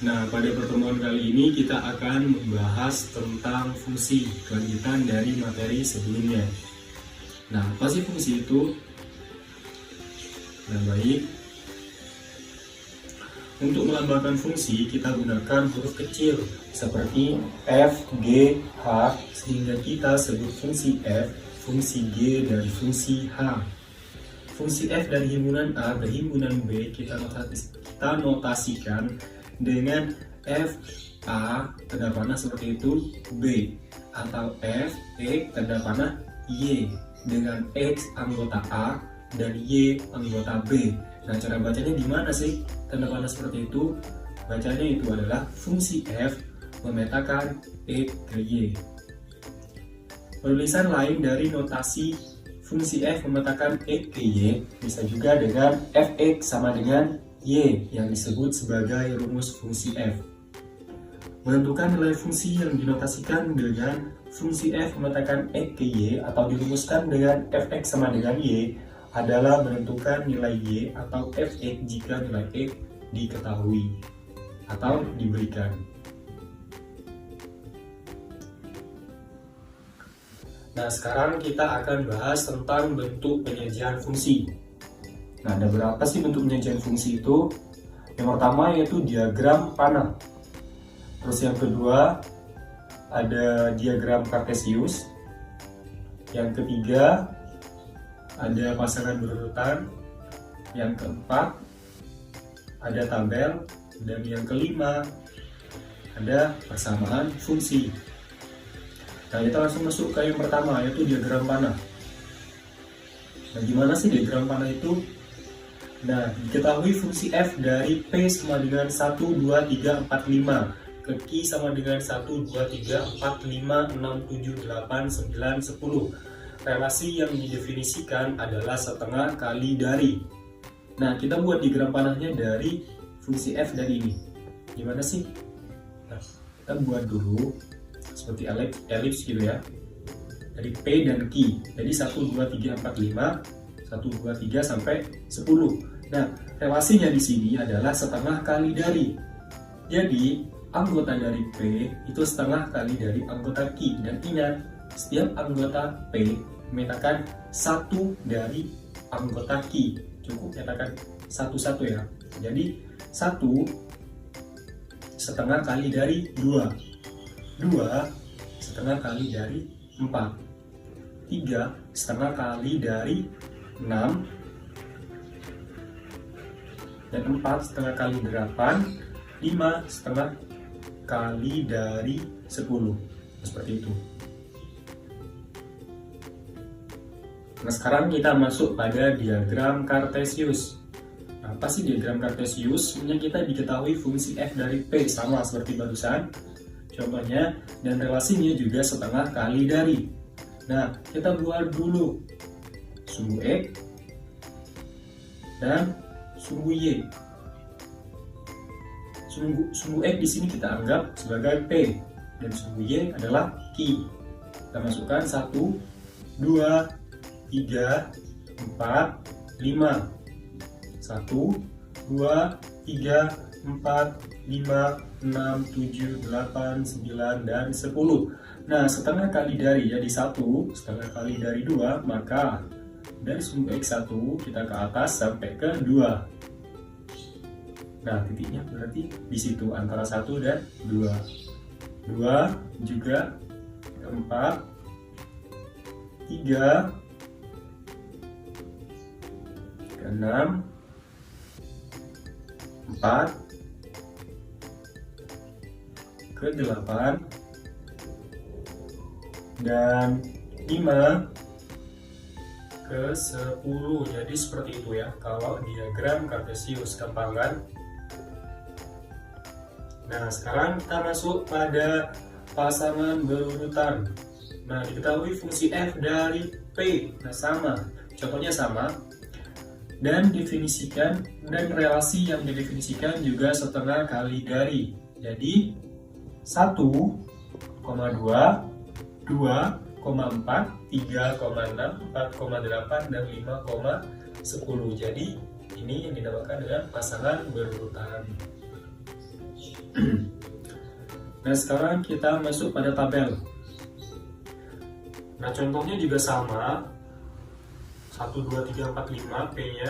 Nah, pada pertemuan kali ini kita akan membahas tentang fungsi, kelanjutan dari materi sebelumnya. Nah, apa sih fungsi itu? Nah, baik. Untuk melambangkan fungsi, kita gunakan huruf kecil seperti F, G, H, sehingga kita sebut fungsi F, fungsi G, dan fungsi H. Fungsi F dari himpunan A ke himpunan B kita notasikan dengan F, A, tanda panah seperti itu, B, atau F, E, tanda panah, Y, dengan X anggota A dan Y anggota B. Nah, cara bacanya di mana sih tanda panah seperti itu? Bacanya itu adalah fungsi F memetakan E ke Y. Penulisan lain dari notasi fungsi F memetakan E ke Y bisa juga dengan Fx sama dengan Y yang disebut sebagai rumus fungsi F. Menentukan nilai fungsi yang dinotasikan dengan fungsi F memetakan E ke Y atau dirumuskan dengan Fx sama dengan Y adalah menentukan nilai Y atau Fx jika nilai E diketahui atau diberikan. Nah, sekarang kita akan bahas tentang bentuk penyajian fungsi. Nah, ada berapa sih bentuk penyajian fungsi itu? Yang pertama yaitu diagram panah. Terus yang kedua ada diagram kartesius. Yang ketiga ada pasangan berurutan. Yang keempat ada tabel. Dan yang kelima ada persamaan fungsi. Nah, kita langsung masuk ke yang pertama, yaitu diagram panah. Nah, gimana sih diagram panah itu? Nah, diketahui fungsi F dari P sama dengan 1, 2, 3, 4, 5, ke Q sama dengan 1, 2, 3, 4, 5, 6, 7, 8, 9, 10. Relasi yang didefinisikan adalah setengah kali dari. Nah, kita buat diagram panahnya dari fungsi F dari ini. Gimana sih? Nah, kita buat dulu seperti elips gitu ya, dari P dan Q. Jadi 1, 2, 3, 4, 5, 1, 2, 3 sampai 10. Nah, relasinya di sini adalah setengah kali dari. Jadi anggota dari P itu setengah kali dari anggota Q. Dan ingat, setiap anggota P memetakan satu dari anggota Q. Cukup nyatakan satu-satu ya. Jadi 1 setengah kali dari 2, 2 setengah kali dari 4, 3 setengah kali dari 6, dan 4 setengah kali 8, 5 setengah kali dari 10. Seperti itu. Nah, sekarang kita masuk pada diagram kartesius. Apa sih diagram kartesius? Sebenarnya kita diketahui fungsi F dari P sama seperti barusan contohnya, dan relasinya juga setengah kali dari. Nah, kita buat dulu sumbu X dan sumbu Y. Sumbu X di sini kita anggap sebagai P dan sumbu Y adalah Q. Kita masukkan 1, 2, 3, 4, 5. 1, 2, 3, 4, 5, 6, 7, 8, 9, dan 10. Nah, setengah kali dari, jadi 1 setengah kali dari 2, maka dari sumbu X1 kita ke atas sampai ke 2. Nah, titiknya berarti di situ antara 1 dan 2. 2 juga ke 4, 3 ke 6, 4 ke 8, dan 5 ke 10. Jadi seperti itu ya kalau diagram kartesius, gampang kan? Nah, sekarang kita masuk pada pasangan berurutan. Nah, diketahui fungsi F dari P. Nah, sama, contohnya sama, dan definisikan, dan relasi yang didefinisikan juga setengah kali dari. Jadi 1,2, 2,4, 3,6, 4,8, dan 5,10. Jadi ini yang dinamakan dengan pasangan berurutan. Nah, sekarang kita masuk pada tabel. Nah, contohnya juga sama. 1, 2, 3, 4, 5 P-nya,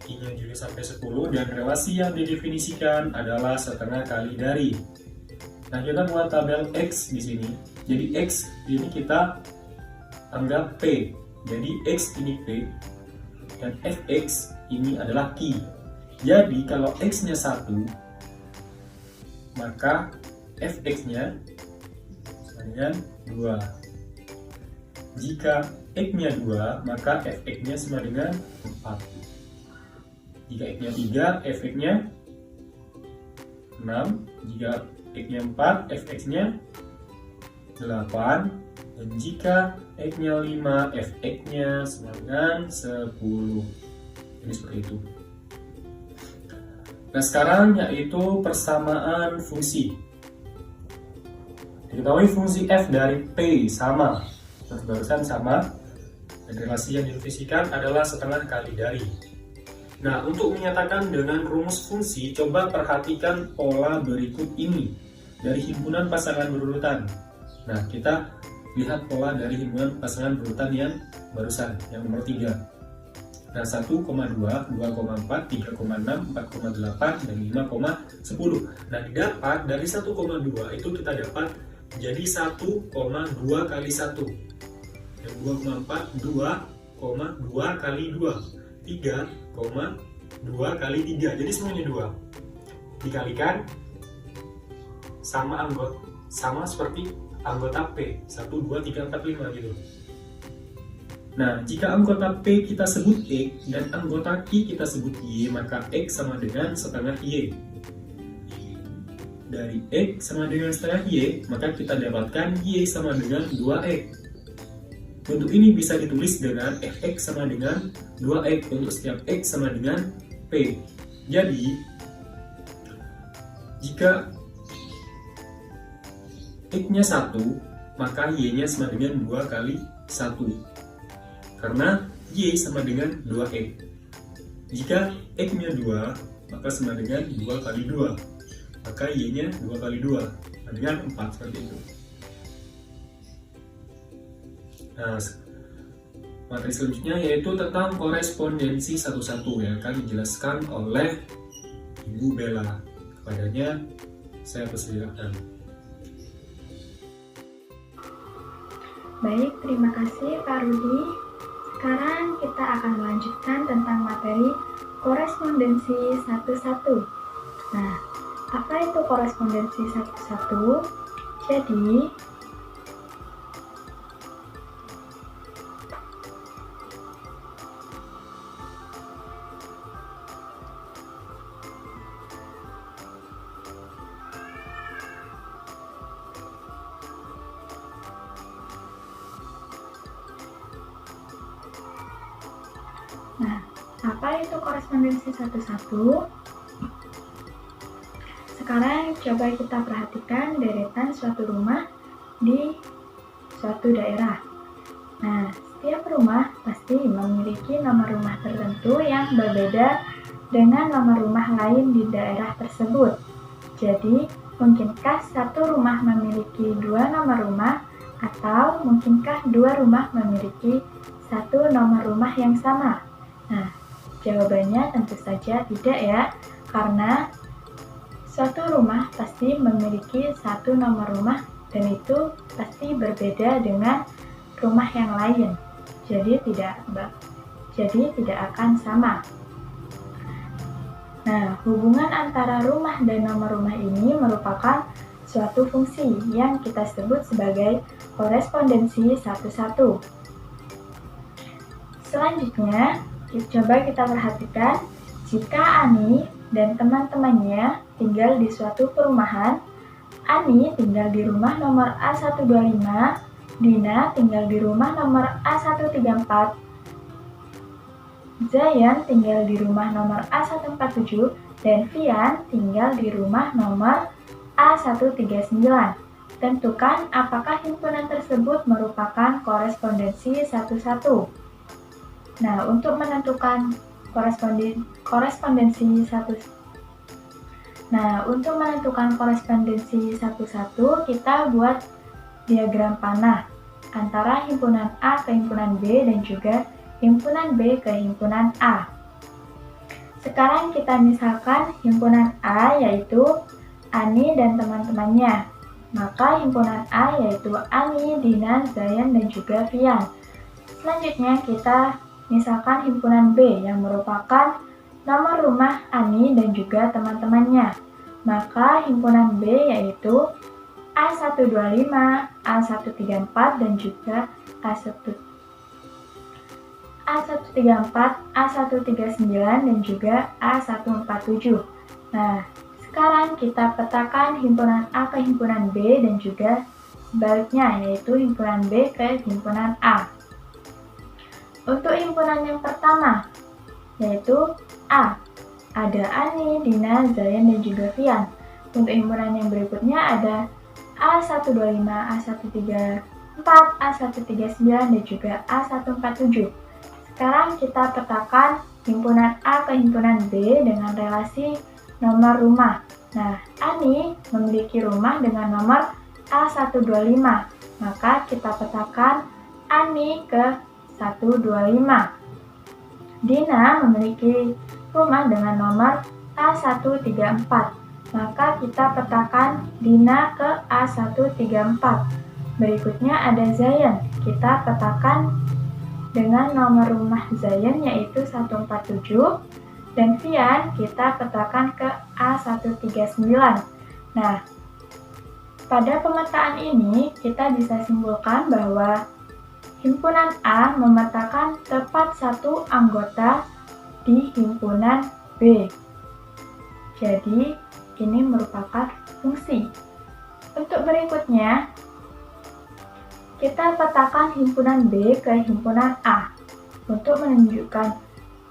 I-nya juga sampai 10, dan relasi yang didefinisikan adalah setengah kali dari. Nah, kita buat tabel X di sini. Jadi X ini kita anggap P. Jadi X ini P, dan Fx ini adalah Q. Jadi kalau X-nya 1, maka Fx-nya sama dengan 2. Jika X-nya 2, maka Fx-nya sama dengan 4. Jika X-nya 3, Fx-nya 6. Jika X-nya 4, Fx-nya 8. Dan jika X-nya 5, Fx-nya sama dengan 10. Jadi seperti itu. Nah, sekarang yaitu persamaan fungsi. Diketahui fungsi f dari P sama, barusan sama, dan relasi yang didefinisikan adalah setengah kali dari. Nah, untuk menyatakan dengan rumus fungsi, coba perhatikan pola berikut ini dari himpunan pasangan berurutan. Nah, kita lihat pola dari himpunan pasangan berurutan yang barusan, yang nomor 3. Nah, 1,2, 2,4, 3,6, 4,8, dan 5,10. Nah, didapat dari 1,2 itu kita dapat jadi 1,2 kali 1. Dan 2,4, 2,2 kali 2. 3,2 kali 3. Jadi semuanya 2. Dikalikan sama seperti anggota P. 1, 2, 3, 4, 5 gitu. Nah, jika anggota P kita sebut X dan anggota Q kita sebut Y, maka X sama dengan setengah Y. Dari X sama dengan setengah Y, maka kita dapatkan Y sama dengan 2X. Untuk ini bisa ditulis dengan Fx sama dengan 2X untuk setiap X sama dengan P. Jadi, jika X-nya 1, maka Y-nya sama dengan 2 kali 1. Karena Y sama dengan 2X. Jika X-nya 2, maka sama dengan 2 kali 2. Maka Y-nya 2 kali 2, sama dengan 4, seperti itu. Nah, materi selanjutnya yaitu tentang korespondensi satu-satu yang akan dijelaskan oleh Ibu Bella. Kepadanya, saya persilakan. Baik, terima kasih Pak Rudi. Sekarang kita akan melanjutkan tentang materi korespondensi satu-satu. Nah, apa itu korespondensi satu-satu? Jadi, apa itu korespondensi satu-satu? Sekarang coba kita perhatikan deretan suatu rumah di suatu daerah. Nah, setiap rumah pasti memiliki nomor rumah tertentu yang berbeda dengan nomor rumah lain di daerah tersebut. Jadi, mungkinkah satu rumah memiliki 2 nomor rumah atau mungkinkah 2 rumah memiliki 1 nomor rumah yang sama? Nah, jawabannya tentu saja tidak ya, karena suatu rumah pasti memiliki 1 nomor rumah dan itu pasti berbeda dengan rumah yang lain. Jadi tidak akan sama. Nah, hubungan antara rumah dan nomor rumah ini merupakan suatu fungsi yang kita sebut sebagai korespondensi satu-satu. Selanjutnya, coba kita perhatikan, jika Ani dan teman-temannya tinggal di suatu perumahan, Ani tinggal di rumah nomor A125, Dina tinggal di rumah nomor A134, Zayan tinggal di rumah nomor A147, dan Fian tinggal di rumah nomor A139. Tentukan apakah himpunan tersebut merupakan korespondensi satu-satu. Nah, untuk menentukan korespondensi Nah, untuk menentukan korespondensi satu-satu, kita buat diagram panah antara himpunan A ke himpunan B dan juga himpunan B ke himpunan A. Sekarang kita misalkan himpunan A yaitu Ani dan teman-temannya. Maka himpunan A yaitu Ani, Dina, Zayan, dan juga Fian. Selanjutnya kita misalkan himpunan B yang merupakan nomor rumah Ani dan juga teman-temannya. Maka himpunan B yaitu A125, A134, dan juga A134, A139, dan juga A147. Nah, sekarang kita petakan himpunan A ke himpunan B dan juga sebaliknya, yaitu himpunan B ke himpunan A. Untuk himpunan yang pertama, yaitu A, ada Ani, Dina, Zayan, dan juga Fian. Untuk himpunan yang berikutnya ada A125, A134, A139, dan juga A147. Sekarang kita petakan himpunan A ke himpunan B dengan relasi nomor rumah. Nah, Ani memiliki rumah dengan nomor A125, maka kita petakan Ani ke 125. Dina memiliki rumah dengan nomor A134, maka kita petakan Dina ke A134. Berikutnya ada Zayan, kita petakan dengan nomor rumah Zayan yaitu 147, dan Fian kita petakan ke A139. Nah, pada pemetaan ini kita bisa simpulkan bahwa himpunan A memetakan tepat satu anggota di himpunan B. Jadi, ini merupakan fungsi. Untuk berikutnya, kita petakan himpunan B ke himpunan A. Untuk menunjukkan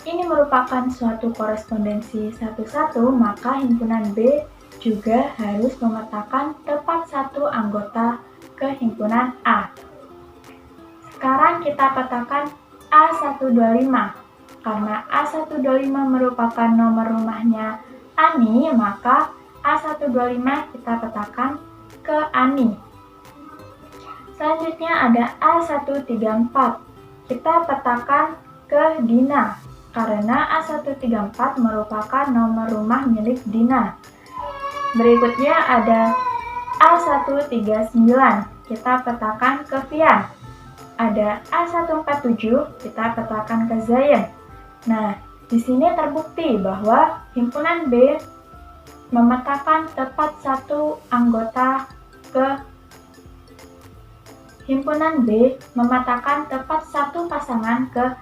ini merupakan suatu korespondensi satu-satu, maka himpunan B juga harus memetakan tepat satu anggota ke himpunan A. Sekarang kita petakan A125. Karena A125 merupakan nomor rumahnya Ani, maka A125 kita petakan ke Ani. Selanjutnya ada A134. Kita petakan ke Dina, karena A134 merupakan nomor rumah milik Dina. Berikutnya ada A139. Kita petakan ke Fian. Ada A147, kita petakan ke Zayan. Nah, di sini terbukti bahwa himpunan B memetakan tepat satu anggota ke himpunan B, memetakan tepat satu pasangan ke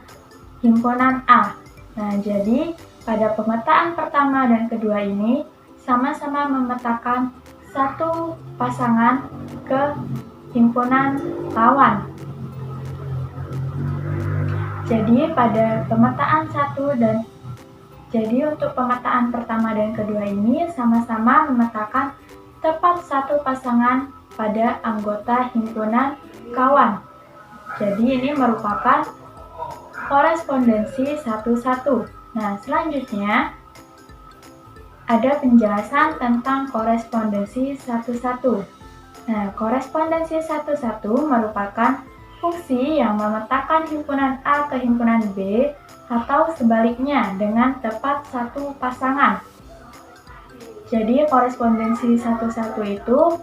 himpunan A. Nah, jadi pada pemetaan pertama dan kedua ini sama-sama memetakan satu pasangan ke himpunan lawan. Jadi pada pemetaan untuk pemetaan pertama dan kedua ini sama-sama memetakan tepat satu pasangan pada anggota himpunan kawan. Jadi ini merupakan korespondensi satu-satu. Nah, selanjutnya ada penjelasan tentang korespondensi satu-satu. Nah, korespondensi satu-satu merupakan fungsi yang memetakan himpunan A ke himpunan B atau sebaliknya dengan tepat satu pasangan. Jadi korespondensi satu-satu itu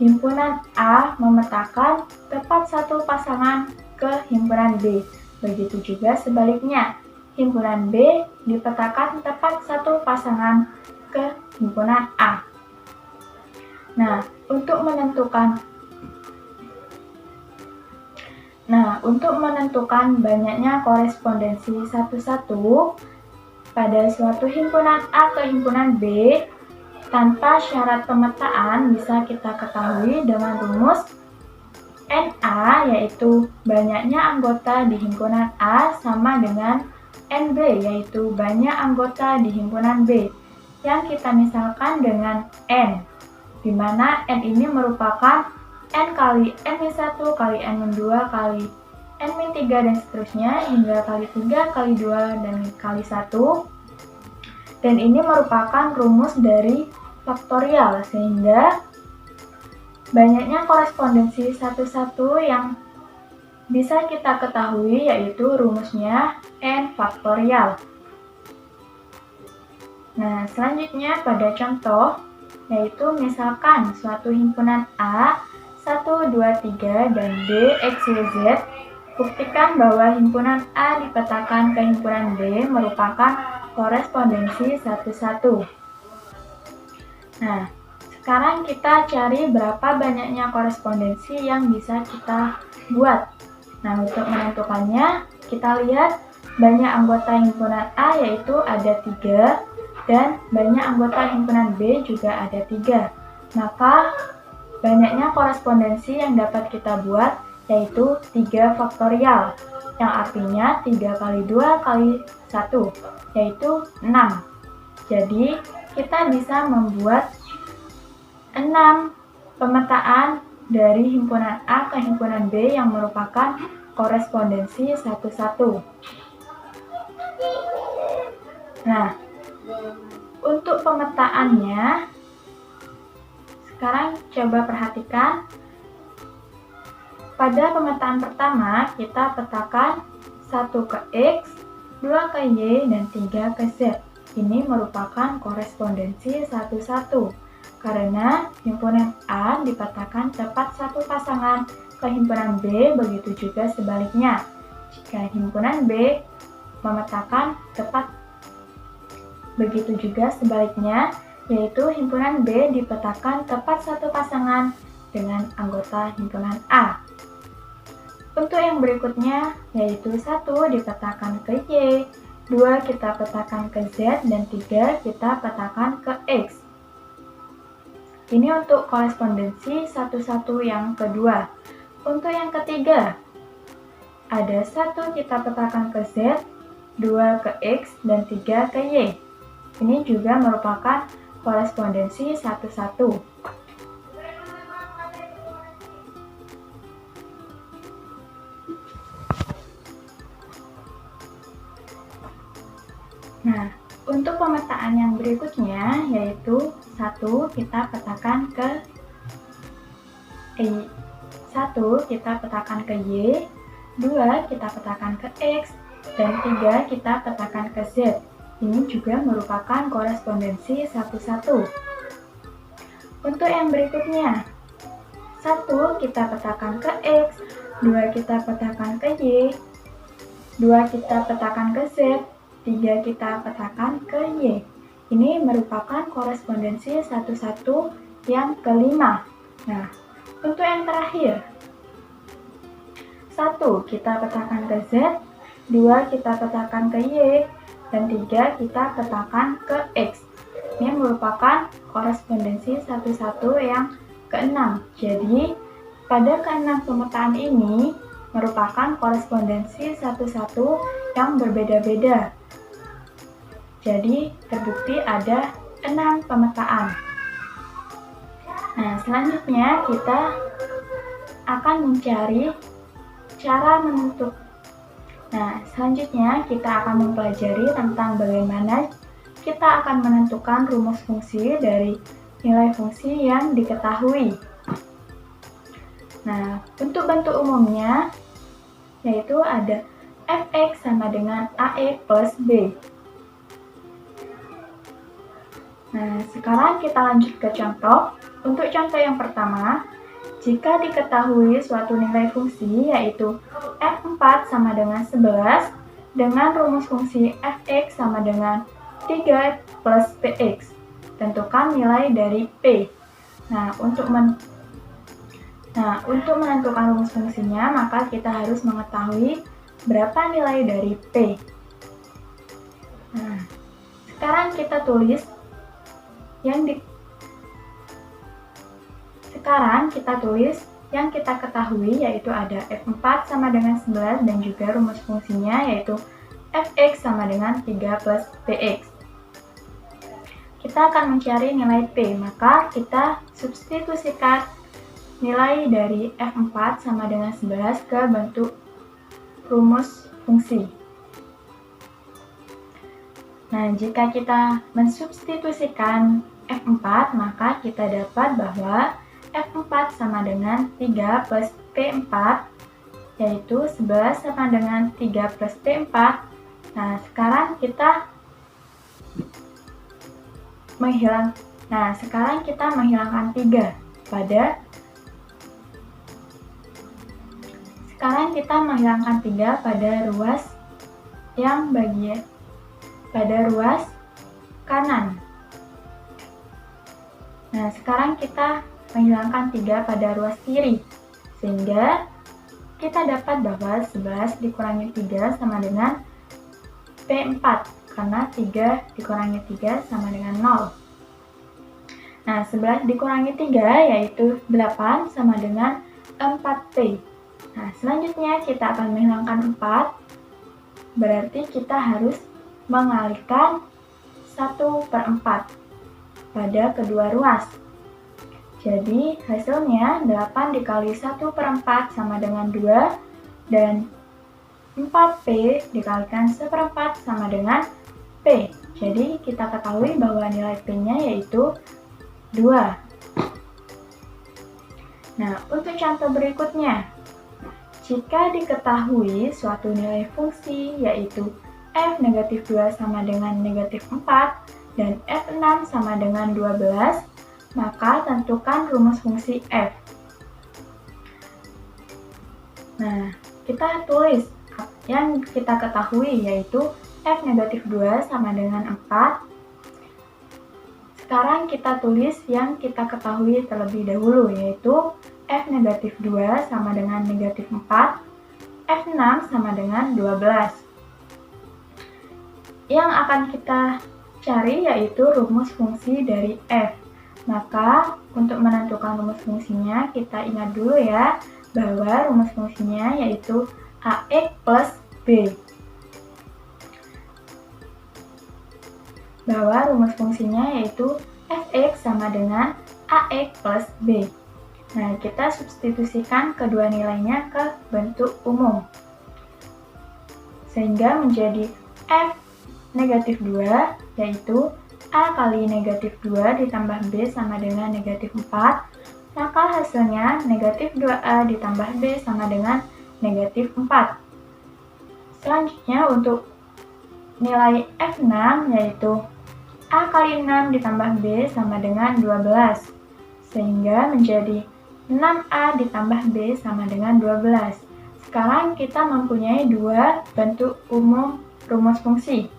himpunan A memetakan tepat satu pasangan ke himpunan B. Begitu juga sebaliknya, himpunan B dipetakan tepat satu pasangan ke himpunan A. Nah, untuk menentukan banyaknya korespondensi satu-satu pada suatu himpunan A ke himpunan B tanpa syarat pemetaan bisa kita ketahui dengan rumus NA, yaitu banyaknya anggota di himpunan A sama dengan NB, yaitu banyak anggota di himpunan B, yang kita misalkan dengan N, di mana N ini merupakan N kali N-1 kali N-2 kali N-3 dan seterusnya hingga kali 3 kali 2 dan kali 1. Dan ini merupakan rumus dari faktorial, sehingga banyaknya korespondensi satu-satu yang bisa kita ketahui yaitu rumusnya n faktorial. Nah, selanjutnya pada contoh, yaitu misalkan suatu himpunan A 1, 2, 3 dan D, X, Y, Z. Buktikan bahwa himpunan A dipetakan ke himpunan B merupakan korespondensi satu-satu. Nah, sekarang kita cari berapa banyaknya korespondensi yang bisa kita buat. Nah, untuk menentukannya, kita lihat banyak anggota himpunan A yaitu ada 3 dan banyak anggota himpunan B juga ada 3. Maka, banyaknya korespondensi yang dapat kita buat yaitu 3 faktorial, yang artinya 3 kali 2 kali 1, yaitu 6. Jadi, kita bisa membuat 6 pemetaan dari himpunan A ke himpunan B yang merupakan korespondensi satu-satu. Nah, untuk pemetaannya, sekarang coba perhatikan. Pada pemetaan pertama, kita petakan 1 ke X, 2 ke Y, dan 3 ke Z. Ini merupakan korespondensi satu-satu, karena himpunan A dipetakan tepat satu pasangan ke himpunan B, begitu juga sebaliknya. Jika himpunan B memetakan tepat, begitu juga sebaliknya, yaitu himpunan B dipetakan tepat satu pasangan dengan anggota himpunan A. Untuk yang berikutnya, yaitu 1 dipetakan ke Y, 2 kita petakan ke Z, dan 3 kita petakan ke X. Ini untuk korespondensi satu-satu yang kedua. Untuk yang ketiga, ada 1 kita petakan ke Z, 2 ke X, dan 3 ke Y. Ini juga merupakan korespondensi satu-satu. Nah, untuk pemetaan yang berikutnya, yaitu 1 kita petakan ke Y, 1 kita petakan ke Y, 2 kita petakan ke X, dan 3 kita petakan ke Z. Ini juga merupakan korespondensi satu-satu. Untuk yang berikutnya, 1 kita petakan ke X, 2 kita petakan ke Y, 2 kita petakan ke Z, 3 kita petakan ke Y. Ini merupakan korespondensi satu-satu yang kelima. Nah, untuk yang terakhir, 1 kita petakan ke Z, 2 kita petakan ke Y, dan 3 kita petakan ke X. Ini merupakan korespondensi satu-satu yang keenam. Jadi, pada keenam pemetaan ini merupakan korespondensi satu-satu yang berbeda-beda. Jadi, terbukti ada 6 pemetaan. Nah, selanjutnya kita akan mencari cara menentukan. Nah, selanjutnya kita akan mempelajari tentang bagaimana kita akan menentukan rumus fungsi dari nilai fungsi yang diketahui. Nah, bentuk-bentuk umumnya yaitu ada fx sama dengan AE plus B. Nah, sekarang kita lanjut ke contoh. Untuk contoh yang pertama, jika diketahui suatu nilai fungsi yaitu f4 sama dengan 11 dengan rumus fungsi fx sama dengan 3 plus px, tentukan nilai dari p. Nah, untuk menentukan rumus fungsinya, maka kita harus mengetahui berapa nilai dari p. Nah, sekarang kita tulis yang kita ketahui yaitu ada f4 sama dengan 11 dan juga rumus fungsinya yaitu fx sama dengan 3 plus px. Kita akan mencari nilai p, maka kita substitusikan nilai dari f4 sama dengan 11 ke bentuk rumus fungsi. Nah, jika kita mensubstitusikan F4, maka kita dapat bahwa F4 sama dengan 3 plus P4, yaitu 11 sama dengan 3 plus P4. Nah, sekarang kita menghilangkan 3 pada ruas ruas kanan. Nah, sekarang kita menghilangkan 3 pada ruas kiri, sehingga kita dapat bahwa 11 dikurangi 3 sama dengan P4, karena 3 dikurangi 3 sama dengan 0. Nah, 11 dikurangi 3 yaitu 8 sama dengan 4P. Nah, selanjutnya kita akan menghilangkan 4, berarti kita harus mengalihkan 1/4 pada kedua ruas. Jadi hasilnya 8 dikali 1/4 sama dengan 2, dan 4P dikalikan 1/4 sama dengan P. Jadi kita ketahui bahwa nilai P-nya yaitu 2. Nah, untuk contoh berikutnya, jika diketahui suatu nilai fungsi yaitu f negatif 2 sama dengan negatif 4 dan f6 sama dengan 12, maka tentukan rumus fungsi f. Nah, kita tulis yang kita ketahui yaitu f negatif 2 sama dengan 4. Sekarang kita tulis yang kita ketahui terlebih dahulu, yaitu f negatif 2 sama dengan negatif 4, f6 sama dengan 12. Yang akan kita cari yaitu rumus fungsi dari f. Maka untuk menentukan rumus fungsinya, kita ingat dulu ya bahwa rumus fungsinya yaitu ax plus b. Bahwa rumus fungsinya yaitu fx sama dengan ax plus b. Nah, kita substitusikan kedua nilainya ke bentuk umum, sehingga menjadi f negatif 2 yaitu a kali negatif 2 ditambah b sama dengan negatif 4, maka hasilnya negatif 2a ditambah b sama dengan negatif 4. Selanjutnya untuk nilai f6 yaitu a kali 6 ditambah b sama dengan 12, sehingga menjadi 6a ditambah b sama dengan 12. Sekarang kita mempunyai dua bentuk umum rumus fungsi.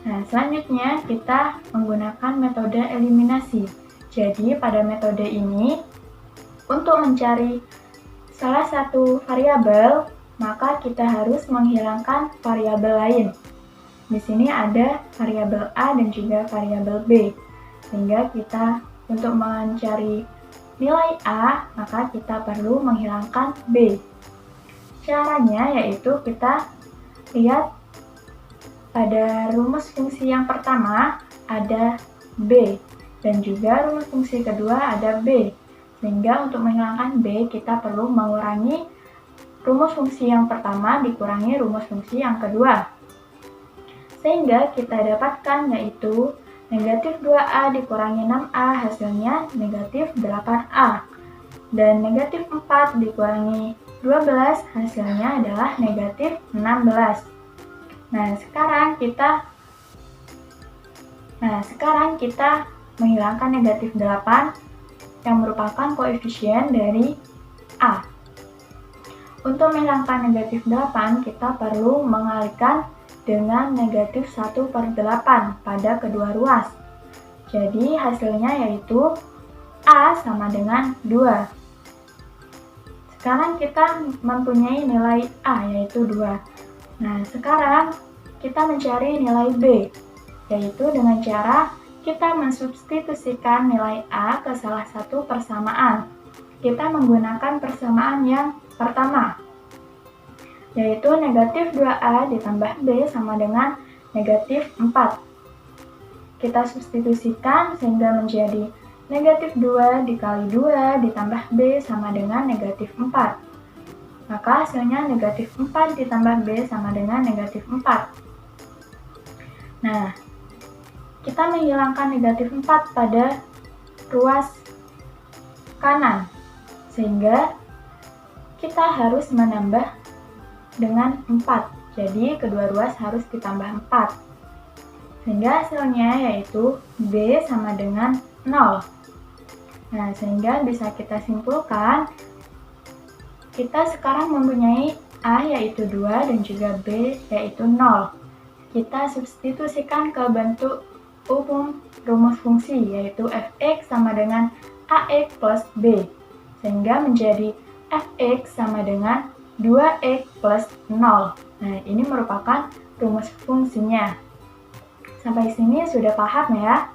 Nah, selanjutnya kita menggunakan metode eliminasi. Jadi pada metode ini, untuk mencari salah satu variabel, maka kita harus menghilangkan variabel lain. Di sini ada variabel A dan juga variabel B, sehingga kita untuk mencari nilai A, maka kita perlu menghilangkan B. Caranya yaitu kita lihat pada rumus fungsi yang pertama ada B, dan juga rumus fungsi kedua ada B. Sehingga untuk menghilangkan B, kita perlu mengurangi rumus fungsi yang pertama dikurangi rumus fungsi yang kedua. Sehingga kita dapatkan yaitu negatif 2A dikurangi 6A hasilnya negatif 8A. Dan negatif 4 dikurangi 12 hasilnya adalah negatif 16. Nah, sekarang kita menghilangkan negatif 8 yang merupakan koefisien dari A. Untuk menghilangkan negatif 8, kita perlu mengalihkan dengan negatif 1/8 pada kedua ruas. Jadi hasilnya yaitu A sama dengan 2. Sekarang kita mempunyai nilai A yaitu 2. Nah, sekarang kita mencari nilai B, yaitu dengan cara kita mensubstitusikan nilai A ke salah satu persamaan. Kita menggunakan persamaan yang pertama, yaitu negatif 2A ditambah B sama dengan negatif 4. Kita substitusikan sehingga menjadi negatif 2 dikali 2 ditambah B sama dengan negatif 4. Maka hasilnya negatif 4 ditambah B sama dengan negatif 4. Nah, kita menghilangkan negatif 4 pada ruas kanan, sehingga kita harus menambah dengan 4. Jadi kedua ruas harus ditambah 4. Sehingga hasilnya yaitu B sama dengan 0. Nah, sehingga bisa kita simpulkan, kita sekarang mempunyai A yaitu 2 dan juga B yaitu 0. Kita substitusikan ke bentuk umum rumus fungsi yaitu fx sama dengan ax plus b. Sehingga menjadi fx sama dengan 2x plus 0. Nah, ini merupakan rumus fungsinya. Sampai sini sudah paham ya?